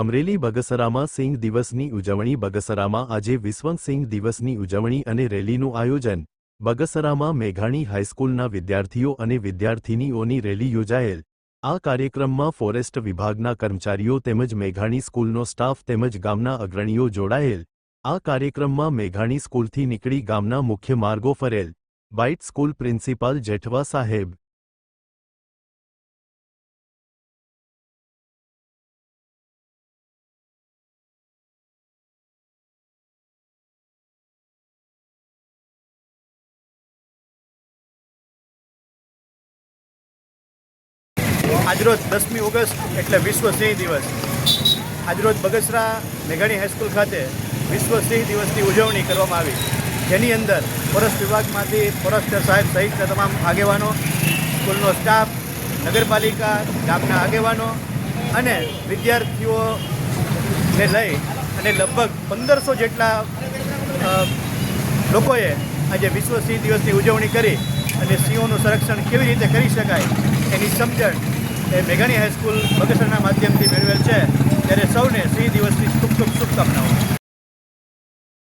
અમરેલી બગસરામાં સિંહ દિવસની ઉજવણી. બગસરામાં આજે વિશ્વ સિંહ દિવસની ઉજવણી અને રેલીનું આયોજન. બગસરામાં મેઘાણી હાઈસ્કૂલના વિદ્યાર્થીઓ અને વિદ્યાર્થિનીઓની રેલી યોજાયેલ. આ કાર્યક્રમમાં ફોરેસ્ટ વિભાગના કર્મચારીઓ તેમજ મેઘાણી સ્કૂલનો સ્ટાફ તેમજ ગામના અગ્રણીઓ જોડાયેલ. આ કાર્યક્રમમાં મેઘાણી સ્કૂલથી નીકળી ગામના મુખ્ય માર્ગો ફરેલ. બાઇટ સ્કૂલ પ્રિન્સિપાલ જેઠવા સાહેબ. આજરોજ 10મી ઓગસ્ટ એટલે વિશ્વ સિંહ દિવસ. આજરોજ બગસરા મેઘાણી હાઈસ્કૂલ ખાતે વિશ્વ સિંહ દિવસની ઉજવણી કરવામાં આવી, જેની અંદર ફોરેસ્ટ વિભાગમાંથી ફોરેસ્ટર સાહેબ સહિતના તમામ આગેવાનો, સ્કૂલનો સ્ટાફ, નગરપાલિકા, ગામના આગેવાનો અને વિદ્યાર્થીઓને લઈ અને લગભગ 1500 જેટલા લોકોએ આજે વિશ્વ સિંહ દિવસની ઉજવણી કરી અને સિંહોનું સંરક્ષણ કેવી રીતે કરી શકાય એની સમજણ એ મેઘાણી હાઈસ્કૂલ બગસરાના માધ્યમથી મેળવેલ છે. ત્યારે સૌને સિંહ દિવસની ખૂબ ખૂબ શુભકામનાઓ.